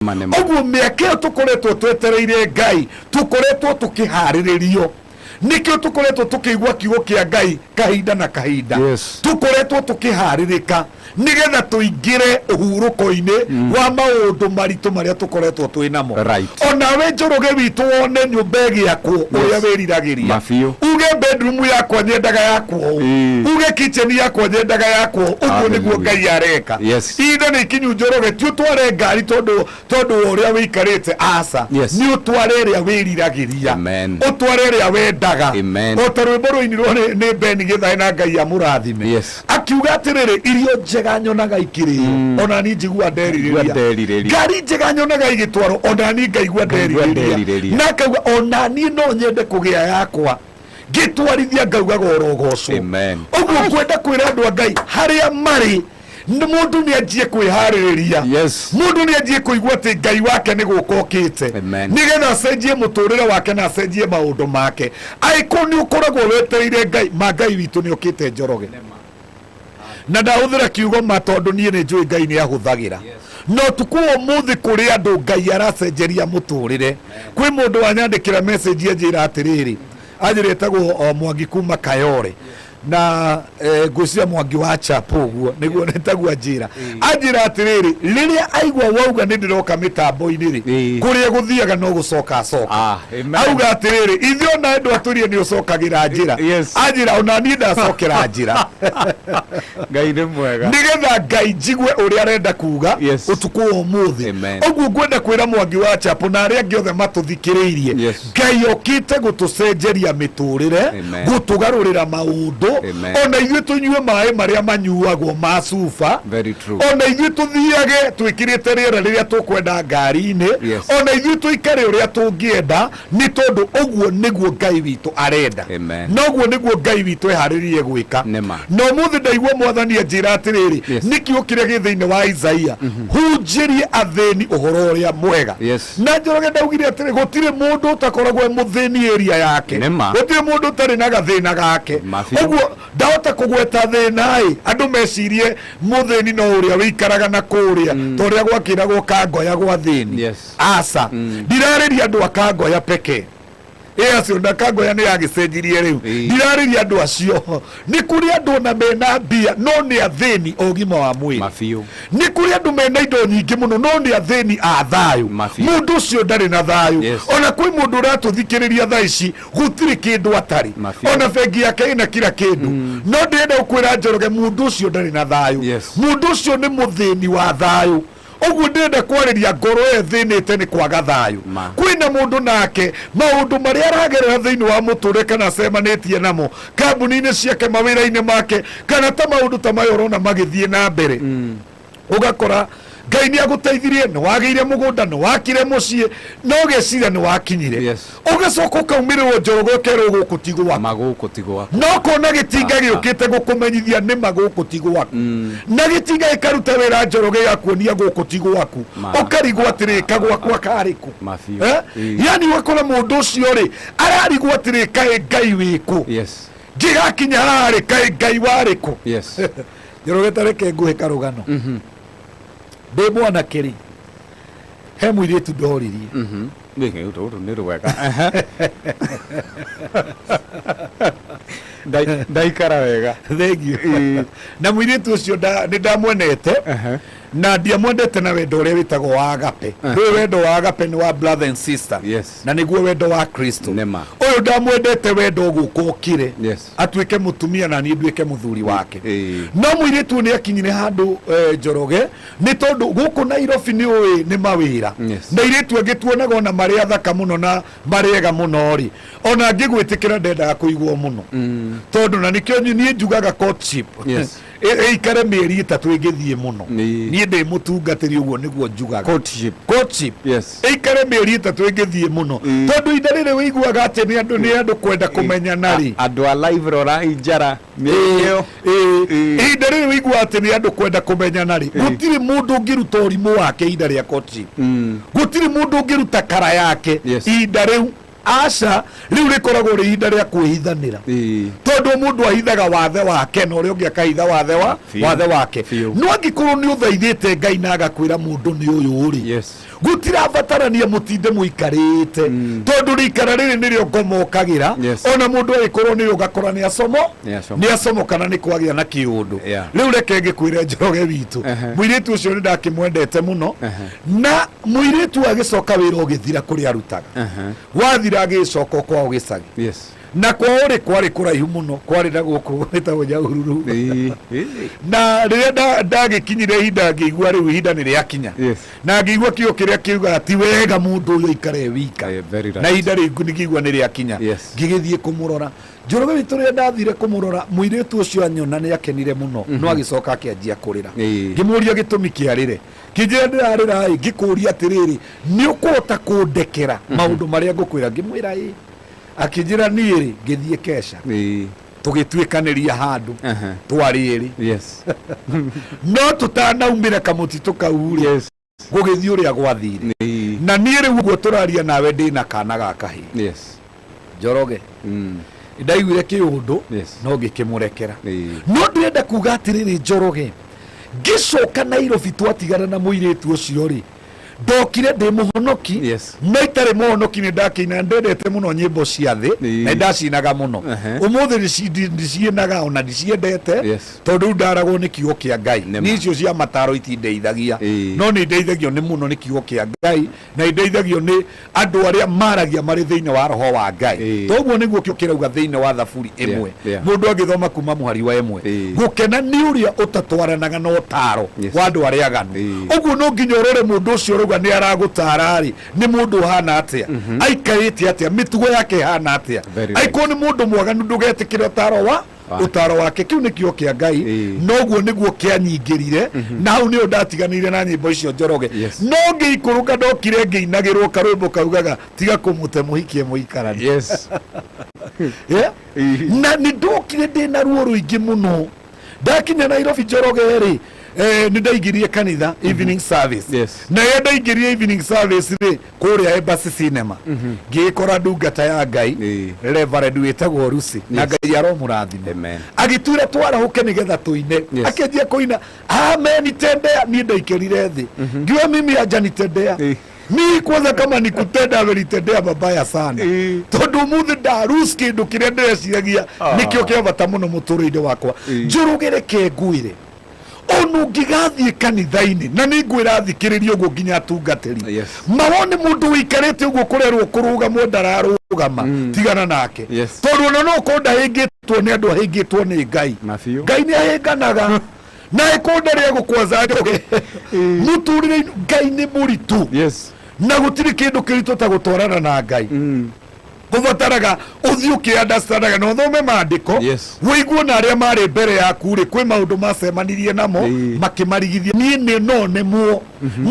Oguo miaka tukoretwo twetereire Ngai, tukoretwo tukiharirio, nikio tukoretwo tukigwa kiugo kia Ngai kahinda na kahinda. Tukoretwo tukiharirika nigetha tuingire uhuruko-ini wa maundu maritu maria tukoretwo twinamo. Onawe Njoroge witu wone nyumba yaku uria wiriragiria, uge bedroom yakwa nyendaga yakwo, uge kitchen yakwa nyendaga yakwo, uguo niguo Ngai areka. Ida ni kinyu Njoroge ti utware ngari tondu uria wikarite asa, ni utware ria wiriragiria, utware ria wendaga. Otarwe borwo-ini ni Beni Githae na Ngai amurathime akiuga atiriri irio njega nyonaga ikirio ona ni njigua ndeririria, ngari njega nyonaga igitwaro ona ni ngaigua ndeririria, na kauga ona ni no nyende kugia yakwa ngitwarithia ngaugaga orogocwo. Oguo kwenda kwira andu a Ngai haria mari mundu ni anjie kwihariria, mundu ni anjie kuigua ati Ngai wake ni gukokite nigetha acenjie muturire wake na acenjie maundu make. Aiko ni ukoragwo wetereire Ngai, ma Ngai witu ni ukite Njoroge na ndahuthira kiugo ma tondu nie ni njui Ngai ni ahuthagira no tukuo muthi kuri andu Ngai aracenjeria muturire. Kwi mundu wanyandikira message ajira atiriri, ajiretagwo Mwangi kuma Kayore na gucia Mwangi wa Chapuguo niguo netagwo ajira atiriri riria aigwa wauga ni ndiroka mitambo-ini ri kuria guthiaga no gucoka auga atiriri ithio na andu aturie ni ucokagira ajira ona ni ndacokera ajira. Ngai ni mwega nigetha Ngai njigwe uria arenda kuga utuku umuthi. Oguo ngwenda kwira Mwangi wa Chapu na aria giothe matuthikiriirie, Ngai okite gutucenjeria miturire, gutugarurira maundu, ona ithuĩ tunyue maĩ maria manyuagwo ma cuba, ona ithuĩ tuthiage twikirite rĩera rĩrĩa tukwenda ngari-inĩ, ona ithuĩ tuikare ũrĩa tũngĩenda, ni tondu ũguo nĩguo Ngai witũ arenda, noguo nĩguo Ngai witũ eharĩrĩirie gwĩka. No mũthĩ ndaigua Mwathani anjĩra atĩrĩrĩ, nĩkĩo kĩrĩa gĩ thĩinĩ wa Isaia, hunjĩrie athĩni ũhoro ũrĩa mwega. Na Njoroge ndaugire atĩrĩ gũtirĩ mũndũ ũtakoragwo mũthĩni area yake, gũtirĩ mũndũ ũtarĩ na gathĩna gake. Oguo ndahota kugweta thĩna andu mecirie muthĩni no ũrĩa wĩikaraga na kũrĩa to ũrĩa gwakĩragwo Kangoya gwa thĩni. Aca ndirarĩria andu a Kangoya peke acio na Kangoya ni yagicenjirie riu, ndirarĩria andu acio. Ni kuri andu na mena mbia no ni athĩni ũgima wa mwĩrĩ, ni kuri andu mena indo nyingĩ mũno no ni athĩni a thayu. Mundu ũcio ndarĩ na thayu, ona kwĩ mundu ũratuthikĩrĩria thaa ici gũtirĩ kĩndũ atari, ona bengi yake ĩna kila kĩndũ, no ndĩrenda gũkwĩra Njoroge mundu ũcio ndarĩ na thayu, mundu ũcio nĩ mũthĩni wa thayu. Oguo ndenda kwariria ngoro thĩnĩte nĩ kwaga thayu. Kwĩna mundu nake maundu maria aragerera thĩinĩ wa mũtũrĩre kana acemanĩtie namo kambuni-inĩ ciake mawĩra-inĩ make kana ta maundu ta mayo ũrona magĩthiĩ na mbere, ũgakora Ngai ni aguteithirie, ni wagĩire mũgũnda, ni wakire mũciĩ, no geciria ni wakinyire, ũgacoka ũkaumirĩrwo Njoroge ũkerwo gũkũ ti gwaku, no kona gĩtinga gĩũkĩte gũkũmenyithia nĩ magũkũ ti gwaku, na gĩtinga gĩkaruta wĩra Njoroge gakuonia gũkũ ti gwaku, ũkarigwo atĩrĩ kagwakwa karĩkũ. Yani wakora mũndũ ũcio rĩ ararigwo atĩrĩ kaĩ Ngai wĩkũ, ngĩgakinya haha rĩ kaĩ Ngai warĩkũ. Njoroge tareke nguhe karũgano. Ndĩ mwanake rĩ he mũirĩtu ndoririe nĩ rwega ndaikara wega thengio. Na mũirĩtu ũcio nĩ ndamwenete na ndiamwendete na wendo ũrĩa wĩtagwo wa agape. Ũyũ wendo wa agape nĩ wa brother and sister, na nĩguo wendo wa Kristo. Ũyũ ndamwendete wendo ũgũkũkire atuĩke mũtumia na niĩ nduĩke mũthuri wake. No mũirĩtu nĩ akinyire handũ Njoroge nĩ tondũ gũkũ Nairobi nĩ ũĩ nĩ mawĩra, na airĩtu angĩ tuonaga ona marĩ athaka mũno na marĩega mũno rĩ, ona ngĩgwĩtĩkĩra ndendaga kũiguo mũno tondũ na nĩkĩo niĩ njugaga courtship ikare mĩeri 3 ĩngĩthiĩ mũno, niĩ ndĩ mũtungatĩri ũguo nĩguo njugaga courtship ikare mĩeri 3 ĩngĩthiĩ mũno tondũ ihinda rĩrĩ wĩiguaga atĩ nĩ andũ kwenda kũmenyana rĩ, andũ a live rora injara ihinda rĩrĩ wĩiguaga atĩ nĩ andũ kwenda kũmenyana rĩ, gũtirĩ mũndũ ũngĩruta ũrimũ wake ihinda rĩa courtship, gũtirĩ mũndũ ũngĩruta kara yake ihinda rĩu. Aca riu rikoragwo ri ihinda ria kwihithanira tondu mundu ahithaga wathe wake na uria ungi akahitha wathe wake no angikorwo ni uthaithite Ngai na agakwira mundu ni uyu ri gutirabatarania mutinde muikarite tondu rikara riri nirio ngomokagira ona mundu agikorwo ni ugakora ni asomo kana ni kwagia na kiundu riu reke ngikwire Njoroge witu muiritu ucio ni ndakimwendete muno na muiritu agicoka wira ugithira kuri arutaga wathira agicoka kwa ugicagi na kwa uri kwari kuraihu muno kwari na guku nitagwo Nyahururu na riria ndagikinyire ihinda ngigua riu ihinda ni riakinya na ngigua kio kiria kiuga ati wega mundu uyu ikare wika na ihinda riu ngigua ni riakinya ngigithie kumurora Njoroge witu riria ndathire kumurora muiritu ucio anyona ni akenire muno no agicoka akianjia kurira ngimuria gitumi kiarire kijira ndirarira ngikuria atiriri ni ukuhota kundekera maundu maria ngukwira ngimwira akijira niri ngithie kesha tugitwikaniria handu twariri no tutanaumira kamutitu kauri gugithie uria gwathire na niri uguo turaria nawe ndina kana gakahi Njoroge ndaiguire kiundu no ngikimurekera no ndirenda kuga atiriri Njoroge ngicoka Nairobi twatigana na muiritu ucio ri ndokire ndi muhonoki no itari muhonoki ni ndakina ndendete muno nyimbo cia thi na ndacinaga muno umuthi ndicienaga ona ndiciendete tondu ndaragwo ni kiugo kia Ngai ni icio cia mataro itindeithagia no ni ndeithagio ni muno ni kiugo kia Ngai na ndeithagio ni andu aria maragia mari thiini wa roho wa Ngai toguo niguo kio kirauga thiini wa Thaburi imwe mundu agithoma kuma muhari wa imwe gukena ni uria utatwaranaga no taro wa andu aria aganu uguo no nginya urore mundu ucio ni aragutarari ni mundu hana atia aikarite atia mitugo yake hana atia aiko ni mundu mwaganu ndugetikire utaro wake kiu ni kio kia Ngai noguo niguo kianyingirire na hau ni ndatiganire na nyimbo icio Njoroge no ngiikuruka ndokire ngiinagirwo karwimbo kaugaga tiga kumute muhikie muikarani na ni ndokire ndina ruo ruingi muno ndakinya Nairobi Njoroge ri ni ndaingirie kanitha evening service na ndaingirie evening service ri kuria Embassy Cinema ngikora ndungata ya Ngai Reverend witagwo Rusi na Ngai aromurathime agitwira twarahuke nigetha tuine akenjia kuina amen tendea ni ndaikirire thi ngiwa mimi ajanitendea ni kwanza kama nikutenda amenitendea mabaya sana tondu muthi ndarusi kindu kiria ndireciagia nikio kia bata muno muturire wakwa Njoroge reke nguire onu ngigathie kanitha-ini na ningwira thikiriria uguo nginya atungatiri mawone mundu wikarite uguo kurerwo kuruga ndararugama tigana nake tondu ona no konda hingitwo ni andu hingitwo ni Ngai Ngai ni ahinganaga na ikonda ria gukwaza Njoroge muturire Ngai ni muritu na gutiri kindu kiritu ta gutwarana na Ngai kuvataraga uthio kiandastanaga no thome maandiko wiguo na aria mari mbere yaku ri kwi maundu macemanirie namo makimarigithia ni no nemo